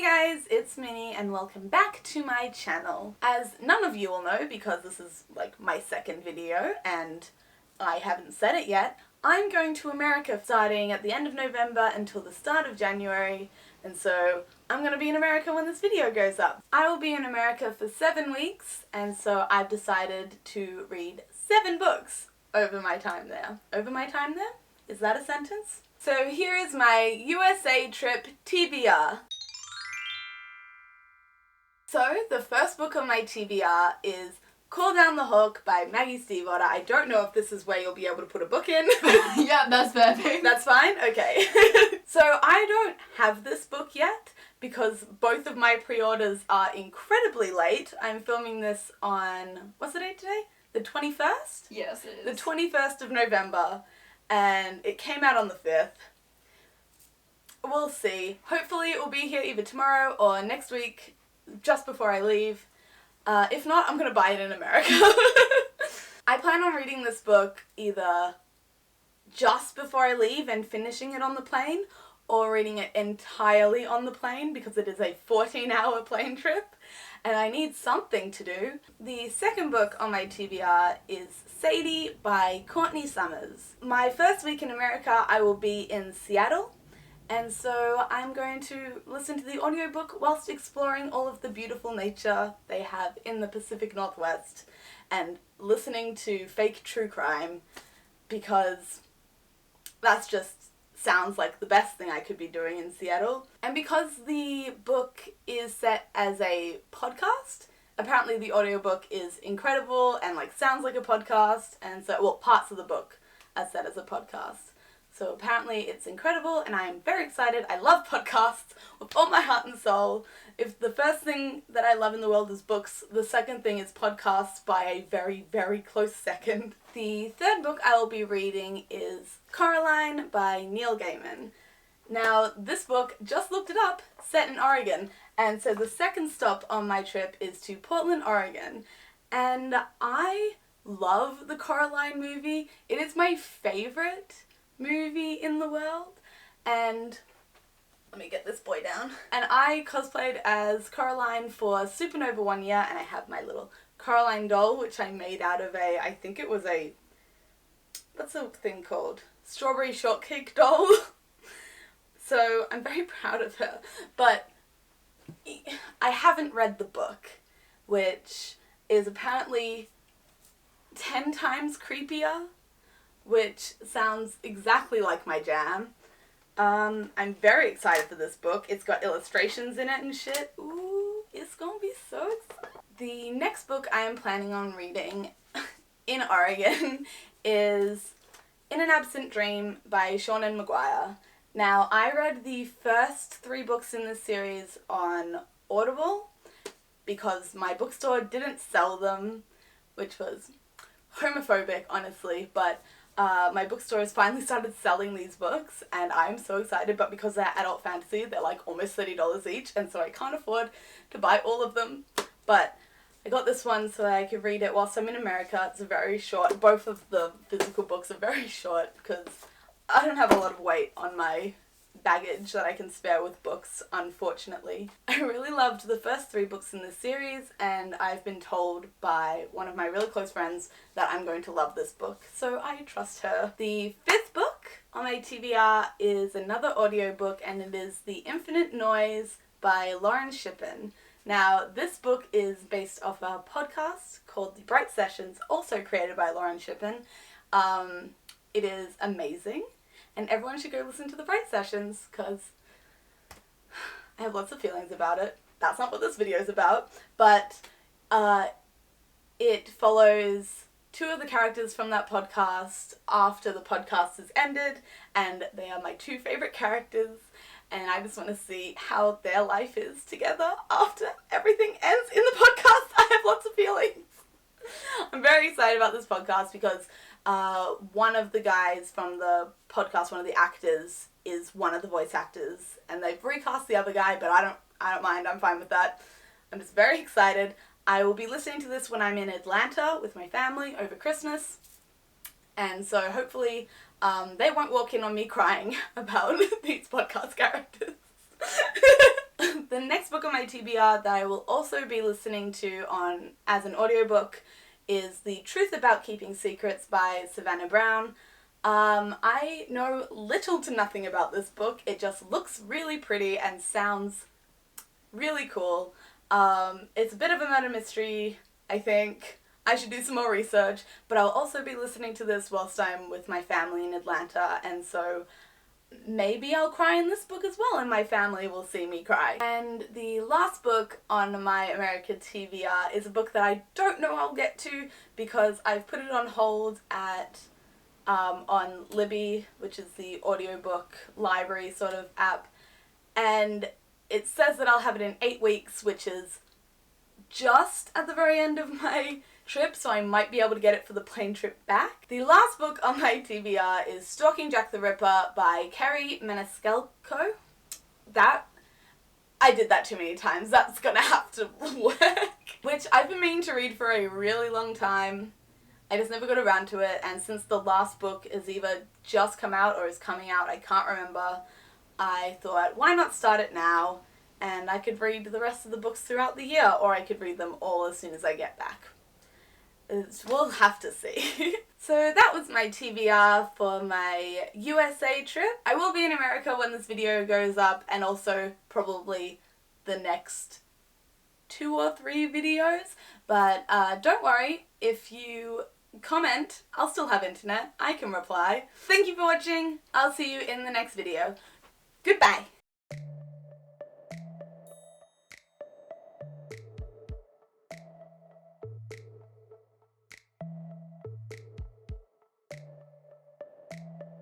guys, it's Minnie and welcome back to my channel. As none of you will know, because this is like my second video and I haven't said it yet, I'm going to America starting at the end of November until the start of January, and so I'm going to be in America when this video goes up. I will be in America for 7 weeks, and so I've decided to read 7 books over my time there. Over my time there? Is that a sentence? So here is my USA trip TBR. So the first book on my TBR is Call Down the Hook by Maggie Stiefvater. I don't know if this is where you'll be able to put a book in. Yeah, that's perfect. That's fine? Okay. So I don't have this book yet because both of my pre-orders are incredibly late. I'm filming this on, what's the date today? The 21st? Yes, it is. The 21st of November, and it came out on the 5th. We'll see. Hopefully it will be here either tomorrow or next week, just before I leave. If not, I'm going to buy it in America. I plan on reading this book either just before I leave and finishing it on the plane, or reading it entirely on the plane because it is a 14-hour plane trip and I need something to do. The second book on my TBR is Sadie by Courtney Summers. My first week in America I will be in Seattle, and so I'm going to listen to the audiobook whilst exploring all of the beautiful nature they have in the Pacific Northwest and listening to fake true crime because that's just sounds like the best thing I could be doing in Seattle. And because the book is set as a podcast, apparently the audiobook is incredible and like sounds like a podcast, and so, well, parts of the book are set as a podcast. So apparently it's incredible and I am very excited. I love podcasts with all my heart and soul. If the first thing that I love in the world is books, the second thing is podcasts by a very, very close second. The third book I will be reading is Coraline by Neil Gaiman. Now, this book, just looked it up, set in Oregon, and so the second stop on my trip is to Portland, Oregon. And I love the Coraline movie. It is my favorite movie in the world, and let me get this boy down. And I cosplayed as Coraline for Supernova one year, and I have my little Coraline doll, which I made out of a, I think it was a, what's the thing called? Strawberry shortcake doll. So I'm very proud of her, but I haven't read the book, which is apparently 10 times creepier, which sounds exactly like my jam. I'm very excited for this book. It's got illustrations in it and shit. Ooh, it's gonna be so exciting. The next book I am planning on reading in Oregon is In an Absent Dream by Seanan McGuire. Now, I read the first 3 books in this series on Audible because my bookstore didn't sell them, which was homophobic, honestly, but my bookstore has finally started selling these books and I'm so excited, but because they're adult fantasy, they're like almost $30 each, and so I can't afford to buy all of them. But I got this one so that I could read it whilst I'm in America. It's very short. Both of the physical books are very short because I don't have a lot of weight on my baggage that I can spare with books, unfortunately. I really loved the first 3 books in this series, and I've been told by one of my really close friends that I'm going to love this book, so I trust her. The 5th book on my TBR is another audiobook, and it is The Infinite Noise by Lauren Shippen. Now, this book is based off a podcast called The Bright Sessions, also created by Lauren Shippen. It is amazing. And everyone should go listen to The Bright Sessions, because I have lots of feelings about it. That's not what this video is about. But it follows 2 of the characters from that podcast after the podcast has ended, and they are my 2 favorite characters. And I just want to see how their life is together after everything ends in the podcast. I have lots of feelings. I'm very excited about this podcast because one of the guys from the podcast, one of the actors, is one of the voice actors, and they've recast the other guy, but I don't mind. I'm fine with that. I'm just very excited. I will be listening to this when I'm in Atlanta with my family over Christmas, and so hopefully they won't walk in on me crying about these podcast characters. The next book on my TBR that I will also be listening to on as an audiobook is The Truth About Keeping Secrets by Savannah Brown. I know little to nothing about this book. It just looks really pretty and sounds really cool. It's a bit of a murder mystery, I think. I should do some more research, but I'll also be listening to this whilst I'm with my family in Atlanta, and so maybe I'll cry in this book as well and my family will see me cry. And the last book on my America TBR is a book that I don't know I'll get to because I've put it on hold at on Libby, which is the audiobook library sort of app, and it says that I'll have it in 8 weeks, which is just at the very end of my trip, so I might be able to get it for the plane trip back. The last book on my TBR is Stalking Jack the Ripper by Kerry Maniscalco. I did that too many times. That's gonna have to work. Which I've been meaning to read for a really long time. I just never got around to it, and since the last book is either just come out or is coming out, I can't remember, I thought, why not start it now? And I could read the rest of the books throughout the year, or I could read them all as soon as I get back. We'll have to see. So that was my TBR for my USA trip. I will be in America when this video goes up, and also probably the next 2 or 3 videos. But don't worry, if you comment, I'll still have internet. I can reply. Thank you for watching. I'll see you in the next video. Goodbye.